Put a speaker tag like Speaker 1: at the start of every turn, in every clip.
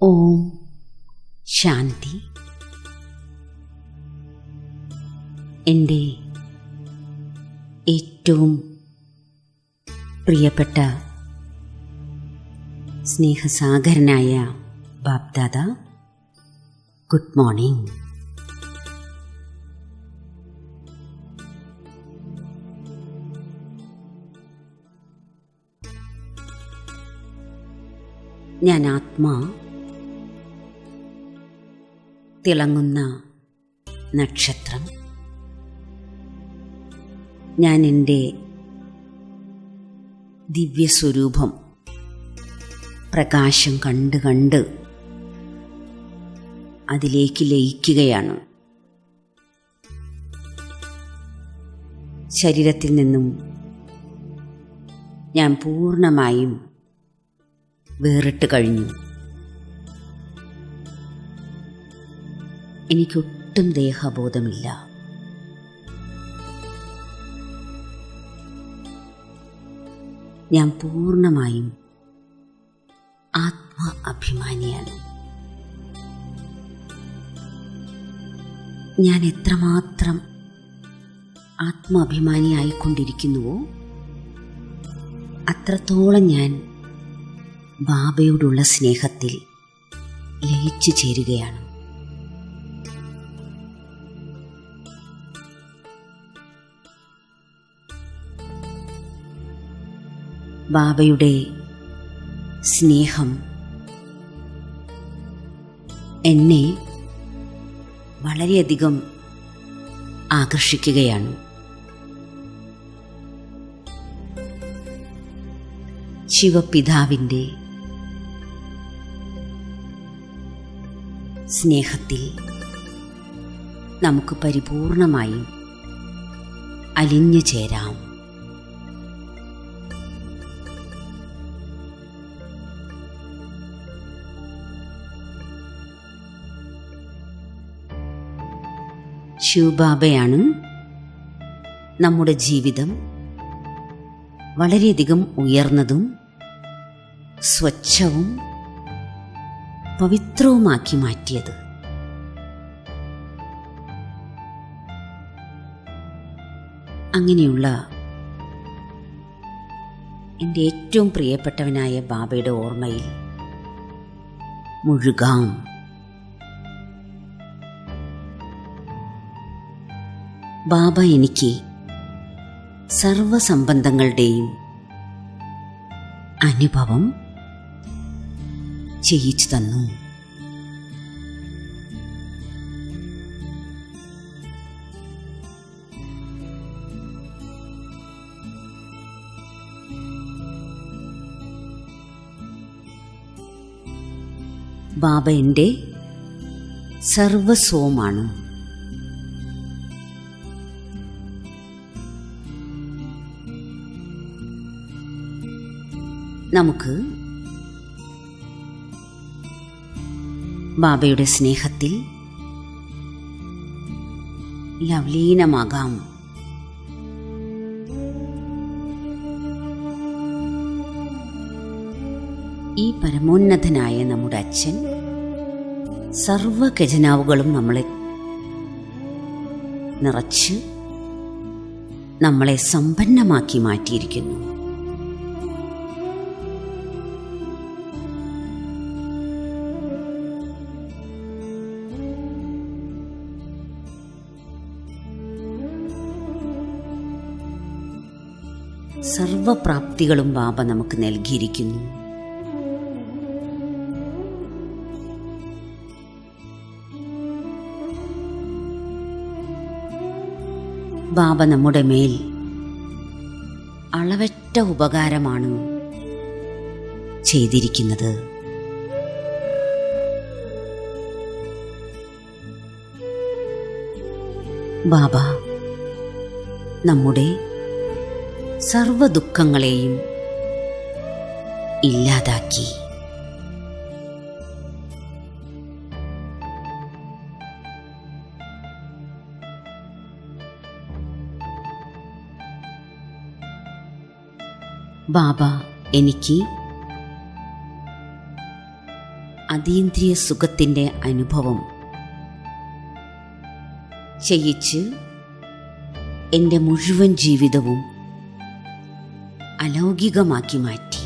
Speaker 1: ഓം ശാന്തി. എൻ്റെ ഏറ്റവും പ്രിയപ്പെട്ട സ്നേഹസാഗരനായ ബാപ്ദാദ, ഗുഡ് മോർണിംഗ്. ഞാൻ ആത്മാ, തിളങ്ങുന്ന നക്ഷത്രം. ഞാൻ എൻ്റെ ദിവ്യസ്വരൂപം പ്രകാശം കണ്ട് കണ്ട് അതിലേക്ക് ലയിക്കുകയാണ്. ശരീരത്തിൽ നിന്നും ഞാൻ പൂർണ്ണമായും വേറിട്ട് കഴിഞ്ഞു. എനിക്കൊട്ടും ദേഹബോധമില്ല. ഞാൻ പൂർണ്ണമായും ആത്മ അഭിമാനിയാണ്. ഞാൻ എത്രമാത്രം ആത്മാഭിമാനിയായിക്കൊണ്ടിരിക്കുന്നുവോ അത്രത്തോളം ഞാൻ ബാബയോടുള്ള സ്നേഹത്തിൽ ലയിച്ചു ചേരുകയാണ്. ബാബയുടെ സ്നേഹം എന്നെ വളരെയധികം ആകർഷിക്കുകയാണ്. ശിവപിതാവിൻ്റെ സ്നേഹത്തിൽ നമുക്ക് പരിപൂർണമായും അലിഞ്ഞു ചേരാം. ശിവബാബയാണ് നമ്മുടെ ജീവിതം വളരെയധികം ഉയർന്നതും സ്വച്ഛവും പവിത്രവുമാക്കി മാറ്റിയത്. അങ്ങനെയുള്ള എൻ്റെ ഏറ്റവും പ്രിയപ്പെട്ടവനായ ബാബയുടെ ഓർമ്മയിൽ മുഴുകാം. ബാബ എനിക്ക് സർവസംബന്ധങ്ങളുടെയും അനുഭവം ചെയ്യിച്ചു തന്നു. ബാബ എൻ്റെ സർവസ്വമാണ്. നമുക്ക് ബാബയുടെ സ്നേഹത്തിൽ ലവ്ലീനമാകാം. ഈ പരമോന്നതനായ നമ്മുടെ അച്ഛൻ സർവ ഖജനാവുകളും നമ്മളെ നിറച്ച് നമ്മളെ സമ്പന്നമാക്കി മാറ്റിയിരിക്കുന്നു. സർവപ്രാപ്തികളും ബാബ നമുക്ക് നൽകിയിരിക്കുന്നു. ബാബ നമ്മുടെ മേൽ അളവറ്റ ഉപകാരമാണ് ചെയ്തിരിക്കുന്നത്. ബാബ നമ്മുടെ സർവ ദുഃഖങ്ങളെയും ഇല്ലാതാക്കി. ബാബ എനിക്ക് അതീന്ദ്രിയ സുഖത്തിൻ്റെ അനുഭവം ചെയ്യിച്ച് എൻ്റെ മുഴുവൻ ജീവിതവും അലൗകികമാക്കി മാറ്റി.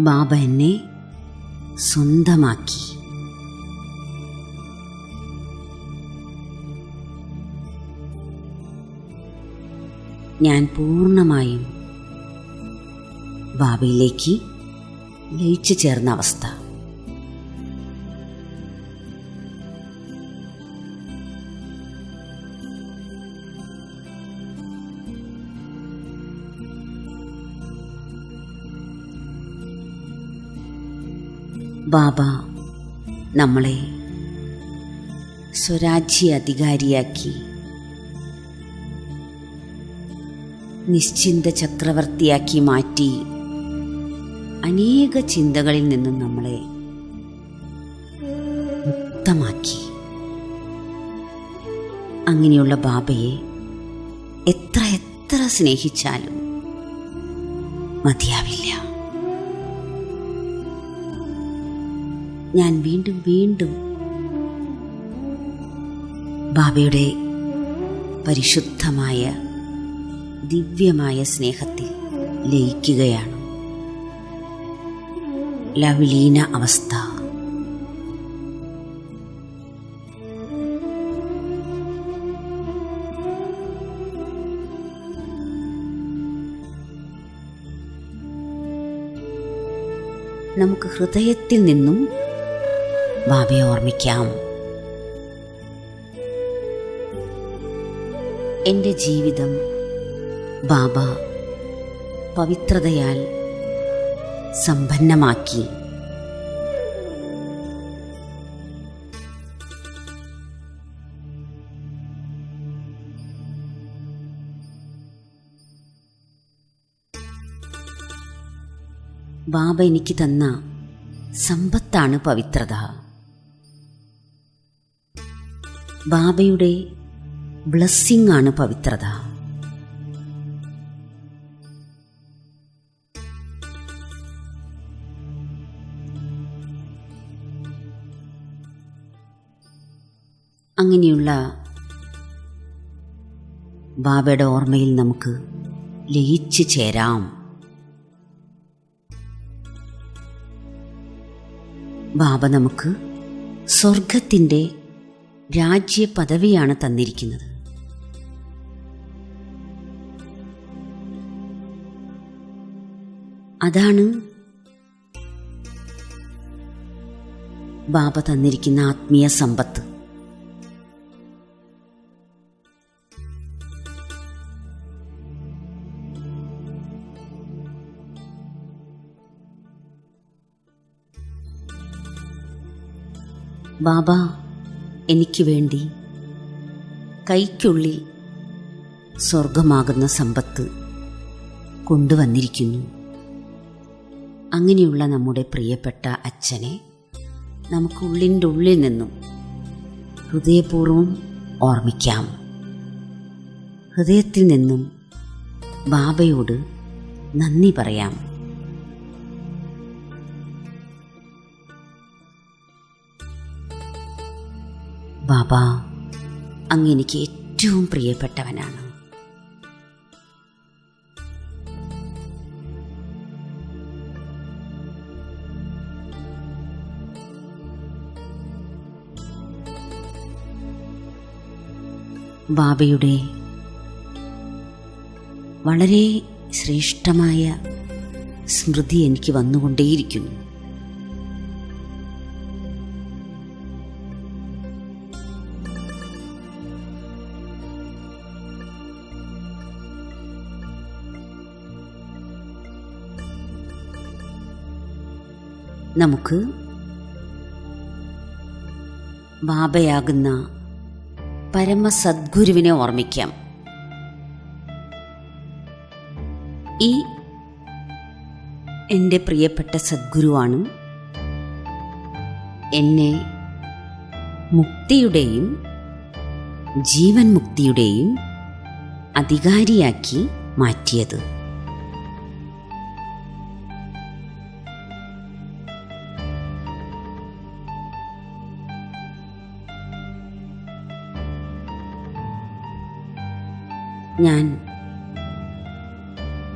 Speaker 1: ബാബ എന്നെ സ്വന്തമാക്കി. ഞാൻ പൂർണ്ണമായും ബാബയിലേക്ക് ലയിച്ചു ചേർന്ന അവസ്ഥ. ബാബ നമ്മളെ സ്വരാജ്യ അധികാരിയാക്കി നിശ്ചിന്ത ചക്രവർത്തിയാക്കി മാറ്റി അനേക ചിന്തകളിൽ നിന്നും നമ്മളെ മുക്തമാക്കി. അങ്ങനെയുള്ള ബാബയെ എത്ര എത്ര സ്നേഹിച്ചാലും മതിയാവില്ല. ഞാൻ വീണ്ടും വീണ്ടും ബാബയുടെ പരിശുദ്ധമായ ദിവ്യമായ സ്നേഹത്തിൽ ലയിക്കുകയാണ്. ലവലീന അവസ്ഥ. നമുക്ക് ഹൃദയത്തിൽ നിന്നും ബാബയെ ഓർമ്മിക്കാം. എൻ്റെ ജീവിതം ബാബ പവിത്രതയാൽ സമ്പന്നമാക്കി. ബാബ എനിക്ക് തന്ന സമ്പത്താണ് പവിത്രത. ബാബയുടെ ബ്ലെസ്സിംഗ് ആണ് പവിത്രത. അങ്ങനെയുള്ള ബാബയുടെ ഓർമ്മയിൽ നമുക്ക് ലയിച്ചു ചേരാം. ബാബ നമുക്ക് സ്വർഗത്തിൻ്റെ രാജ്യ പദവിയാണ് തന്നിരിക്കുന്നത്. അതാണ് ബാബ തന്നിരിക്കുന്ന ആത്മീയ സമ്പത്ത്. ബാബ എനിക്ക് വേണ്ടി കൈക്കുള്ളിൽ സ്വർഗമാകുന്ന സമ്പത്ത് കൊണ്ടുവന്നിരിക്കുന്നു. അങ്ങനെയുള്ള നമ്മുടെ പ്രിയപ്പെട്ട അച്ഛനെ നമുക്ക് ഉള്ളിൻ്റെ ഉള്ളിൽ നിന്നും ഹൃദയപൂർവ്വം ഓർമ്മിക്കാം. ഹൃദയത്തിൽ നിന്നും ബാബയോട് നന്ദി പറയാം. ബാബ, അങ്ങ് എനിക്ക് ഏറ്റവും പ്രിയപ്പെട്ടവനാണ്. ബാബയുടെ വളരെ ശ്രേഷ്ഠമായ സ്മൃതി എനിക്ക് വന്നുകൊണ്ടേയിരിക്കുന്നു. നമുക്ക് ബാബയാകുന്ന പരമസദ്ഗുരുവിനെ ഓർമ്മിക്കാം. ഈ എൻ്റെ പ്രിയപ്പെട്ട സദ്ഗുരുവാണ് എന്നെ മുക്തിയുടെയും ജീവൻ മുക്തിയുടെയും അധികാരിയാക്കി മാറ്റിയത്. ഞാൻ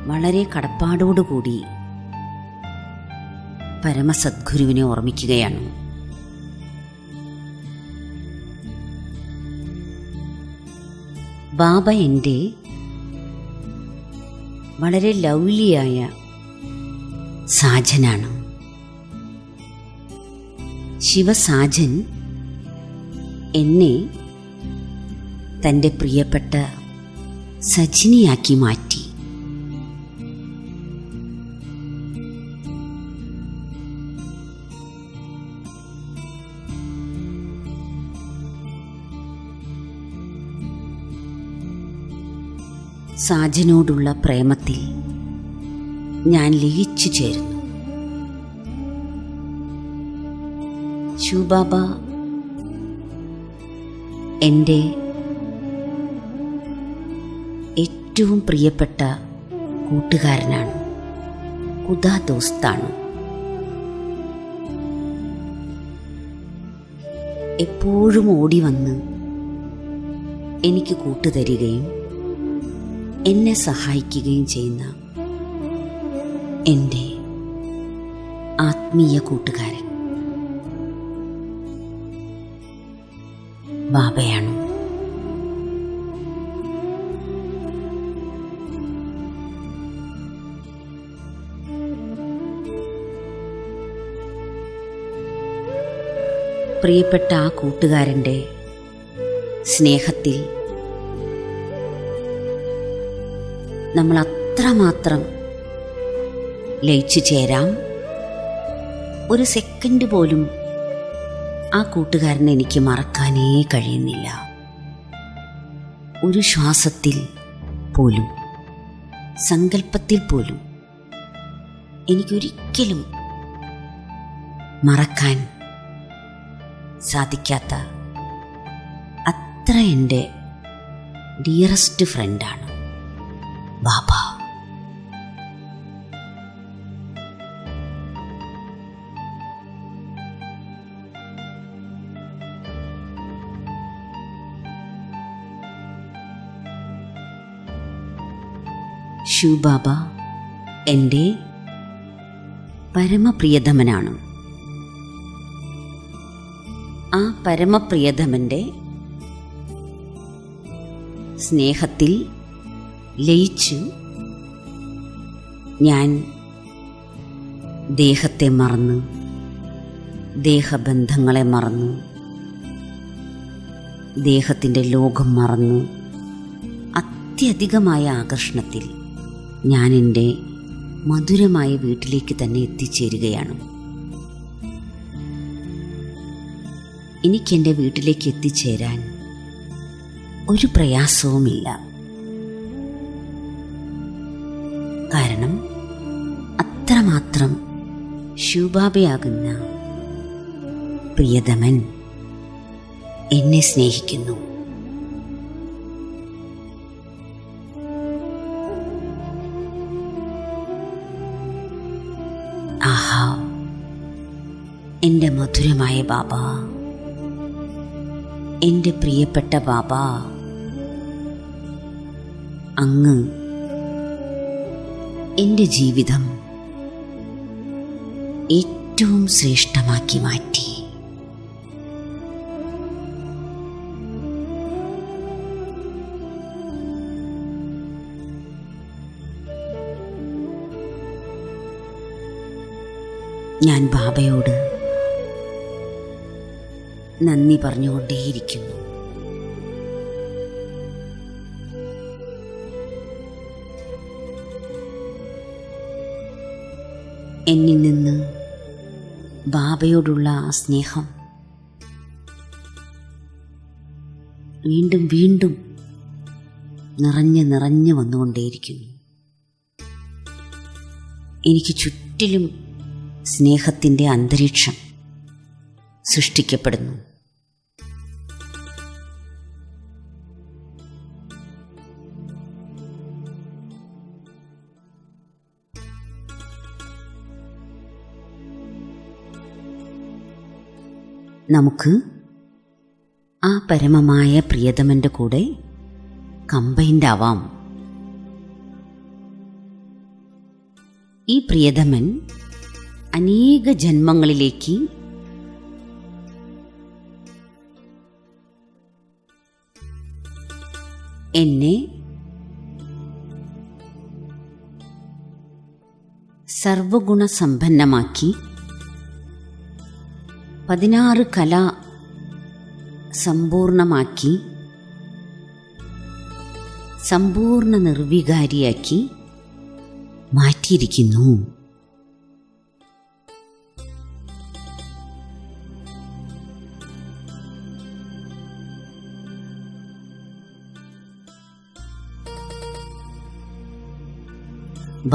Speaker 1: വളരെ കടപ്പാടോടുകൂടി പരമസദ്ഗുരുവിനെ ഓർമ്മിക്കുകയാണ്. ബാബ എൻ്റെ വളരെ ലൗലിയായ സാജനാണ്. ശിവസാജൻ എന്നെ തൻ്റെ പ്രിയപ്പെട്ട സജിനിയാക്കി മാറ്റി. സാജനോടുള്ള പ്രേമത്തിൽ ഞാൻ ലയിച്ചു ചേരുന്നു. ശിവബാബ എൻ്റെ ഏറ്റവും പ്രിയപ്പെട്ട കൂട്ടുകാരനാണ്, ഖുദാ ദോസ്താണ്. എപ്പോഴും ഓടി വന്ന് എനിക്ക് കൂട്ടുതരികയും എന്നെ സഹായിക്കുകയും ചെയ്യുന്ന എൻ്റെ ആത്മീയ കൂട്ടുകാരൻ ബാബയാണ്. പ്രിയപ്പെട്ട ആ കൂട്ടുകാരൻ്റെ സ്നേഹത്തിൽ നമ്മൾ അത്രമാത്രം ലയിച്ചു ചേരാം. ഒരു സെക്കൻഡ് പോലും ആ കൂട്ടുകാരനെ എനിക്ക് മറക്കാനേ കഴിയുന്നില്ല. ഒരു ശ്വാസത്തിൽ പോലും, സങ്കല്പത്തിൽ പോലും എനിക്കൊരിക്കലും മറക്കാൻ സാധിക്കാത്ത അത്ര എൻ്റെ ഡിയറസ്റ്റ് ഫ്രണ്ടാണ് ബാബ. ശിവബാബ എൻ്റെ പരമപ്രിയതമനാണ്. ആ പരമപ്രിയതമൻ്റെ സ്നേഹത്തിൽ ലയിച്ച് ഞാൻ ദേഹത്തെ മറന്ന്, ദേഹബന്ധങ്ങളെ മറന്ന്, ദേഹത്തിൻ്റെ ലോകം മറന്ന് അത്യധികമായ ആകർഷണത്തിൽ ഞാൻ എൻ്റെ മധുരമായ വീട്ടിലേക്ക് തന്നെ എത്തിച്ചേരുകയാണ്. എനിക്കെൻ്റെ വീട്ടിലേക്ക് എത്തിച്ചേരാൻ ഒരു പ്രയാസവുമില്ല. കാരണം അത്രമാത്രം ശിവബാബയാകുന്ന പ്രിയതമൻ എന്നെ സ്നേഹിക്കുന്നു. ആഹാ, എൻ്റെ മധുരമായ ബാബ, എൻ്റെ പ്രിയപ്പെട്ട ബാബ, അങ്ങ് എൻ്റെ ജീവിതം ഏറ്റവും ശ്രേഷ്ഠമാക്കി മാറ്റി. ഞാൻ ബാബയോട് നന്ദി പറഞ്ഞുകൊണ്ടേയിരിക്കുന്നു. എന്നിൽ നിന്ന് ബാബയോടുള്ള ആ സ്നേഹം വീണ്ടും വീണ്ടും നിറഞ്ഞു വന്നുകൊണ്ടേയിരിക്കുന്നു. എനിക്ക് ചുറ്റിലും സ്നേഹത്തിൻ്റെ അന്തരീക്ഷം സൃഷ്ടിക്കപ്പെടുന്നു. നമുക്ക് ആ പരമമായ പ്രിയതമൻ്റെ കൂടെ കമ്പൈൻഡ് ആവാം. ഈ പ്രിയതമൻ അനേക ജന്മങ്ങളിലേക്ക് എന്നെ സർവഗുണസമ്പന്നമാക്കി 16 കല സമ്പൂർണമാക്കി സമ്പൂർണ്ണ നിർവികാരിയാക്കി മാറ്റിയിരിക്കുന്നു.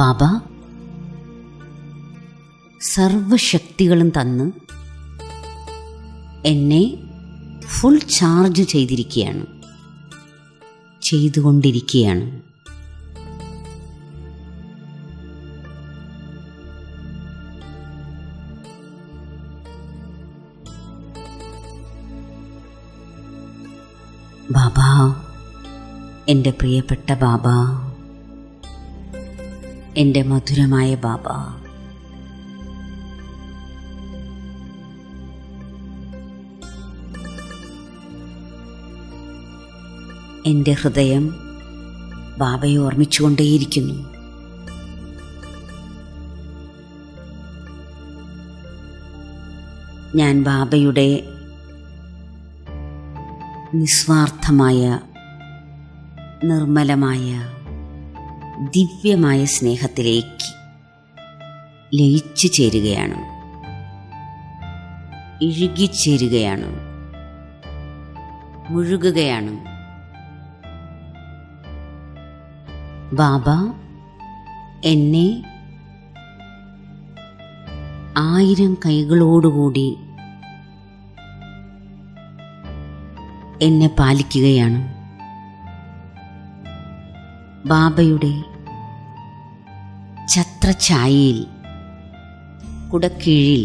Speaker 1: ബാബ സർവശക്തികളും തന്ന് എന്നെ ഫുൾ ചാർജ് ചെയ്തുകൊണ്ടിരിക്കുകയാണ്. ബാബ, എൻ്റെ പ്രിയപ്പെട്ട ബാബ, എൻ്റെ മധുരമായ ബാബ, എൻ്റെ ഹൃദയം ബാബയെ ഓർമ്മിച്ചുകൊണ്ടേയിരിക്കുന്നു. ഞാൻ ബാബയുടെ നിസ്വാർത്ഥമായ നിർമ്മലമായ ദിവ്യമായ സ്നേഹത്തിലേക്ക് ലയിച്ചു ചേരുകയാണ്, ഇഴുകിച്ചേരുകയാണ്, മുഴുകുകയാണ്. ബാബ എന്നെ 1000 കൈകളോടുകൂടി എന്നെ പാലിക്കുകയാണ്. ബാബയുടെ ഛത്രഛായയിൽ കുടക്കീഴിൽ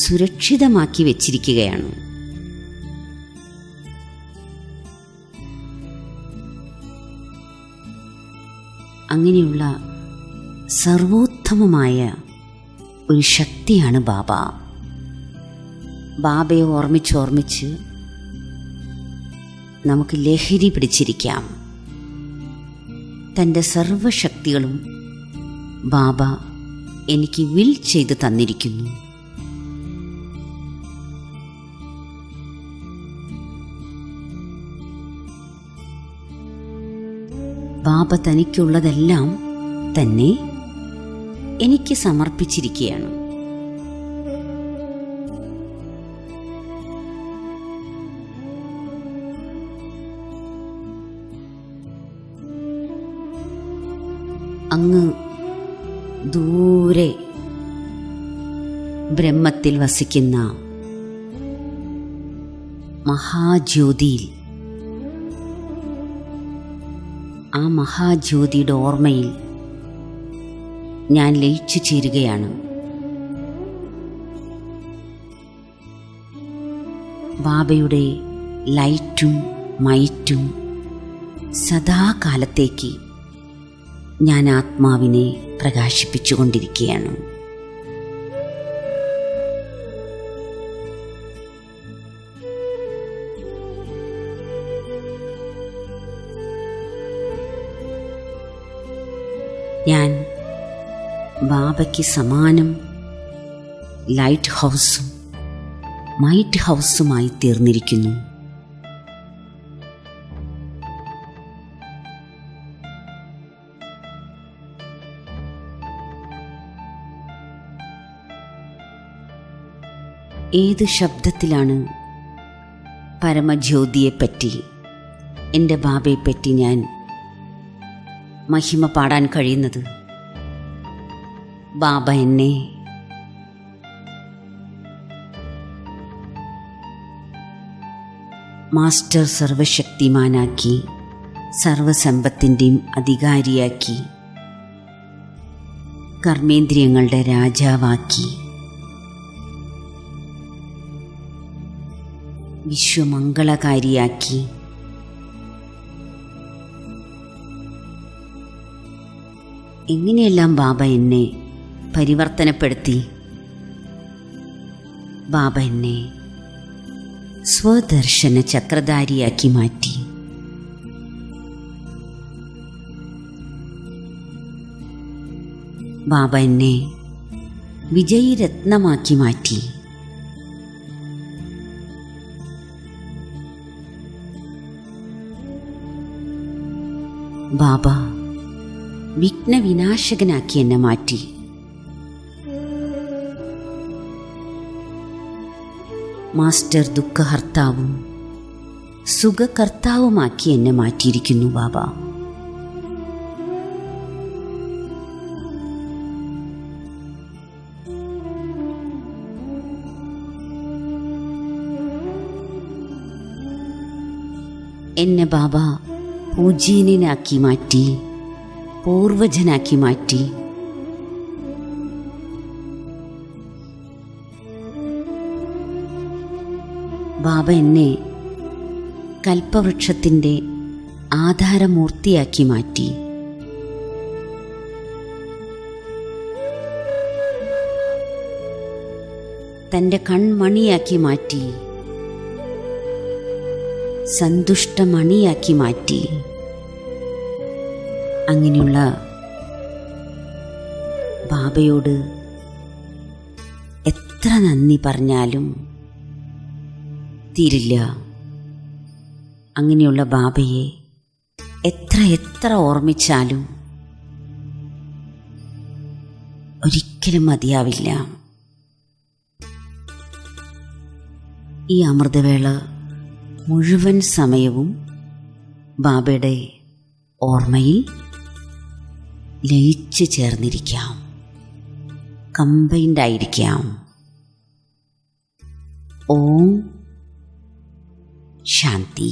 Speaker 1: സുരക്ഷിതമാക്കി വച്ചിരിക്കുകയാണ്. അങ്ങനെയുള്ള സർവോത്തമമായ ഒരു ശക്തിയാണ് ബാബ. ബാബയെ ഓർമ്മിച്ച് നമുക്ക് ലഹരി പിടിച്ചിരിക്കാം. തൻ്റെ സർവശക്തികളും ബാബ എനിക്ക് വിൽ ചെയ്ത് തന്നിരിക്കുന്നു. ബാബ തനിക്കുള്ളതെല്ലാം തന്നെ എനിക്ക് സമർപ്പിച്ചിരിക്കുകയാണ്. അങ്ങ് ദൂരെ ബ്രഹ്മത്തിൽ വസിക്കുന്ന മഹാജ്യോതിയിൽ, ആ മഹാജ്യോതിയുടെ ഓർമ്മയിൽ ഞാൻ ലയിച്ചു ചേരുകയാണ്. ബാബയുടെ ലൈറ്റും മൈറ്റും സദാകാലത്തേക്ക് ഞാൻ ആത്മാവിനെ പ്രകാശിപ്പിച്ചുകൊണ്ടിരിക്കുകയാണ്. ഞാൻ ബാബയ്ക്ക് സമാനം ലൈറ്റ് ഹൗസും മൈറ്റ് ഹൗസുമായി തീർന്നിരിക്കുന്നു. ഏത് ശബ്ദത്തിലാണ് പരമജ്യോതിയെപ്പറ്റി, എൻ്റെ ബാബയെപ്പറ്റി ഞാൻ മഹിമ പാടാൻ കഴിയുന്നത്? ബാബ എന്നെ മാസ്റ്റർ സർവശക്തിമാനാക്കി, സർവസമ്പത്തിൻ്റെയും അധികാരിയാക്കി, കർമ്മേന്ദ്രിയങ്ങളുടെ രാജാവാക്കി, വിശ്വമംഗളകാരിയാക്കി. എങ്ങനെയെല്ലാം ബാബ എന്നെ പരിവർത്തനപ്പെടുത്തി. ബാബ എന്നെ സ്വദർശന ചക്രധാരിയാക്കി മാറ്റി. ബാബ എന്നെ വിജയരത്നമാക്കി മാറ്റി. ബാബ വിഘ്നവിനാശകനാക്കി എന്നെ മാറ്റി. മാസ്റ്റർ ദുഃഖഹർത്താവും സുഖകർത്താവുമാക്കി എന്നെ മാറ്റിയിരിക്കുന്നു ബാബ. എന്നെ ബാബ പൂജ്യനാക്കി മാറ്റി, പൂർവജനാക്കി മാറ്റി. ബാബ എന്നെ കൽപ്പവൃക്ഷത്തിൻ്റെ ആധാരമൂർത്തിയാക്കി മാറ്റി. തൻ്റെ കൺമണിയാക്കി മാറ്റി, സന്തുഷ്ടമണിയാക്കി മാറ്റി. അങ്ങനെയുള്ള ബാബയോട് എത്ര നന്ദി പറഞ്ഞാലും തീരില്ല. അങ്ങനെയുള്ള ബാബയെ എത്ര ഓർമ്മിച്ചാലും ഒരിക്കലും മതിയാവില്ല. ഈ അമൃതവേള മുഴുവൻ സമയവും ബാബയുടെ ഓർമ്മയിൽ ലയിച്ചു ചേർന്നിരിക്കാം, കമ്പൈൻഡ് ആയിരിക്കാം. ഓം ശാന്തി.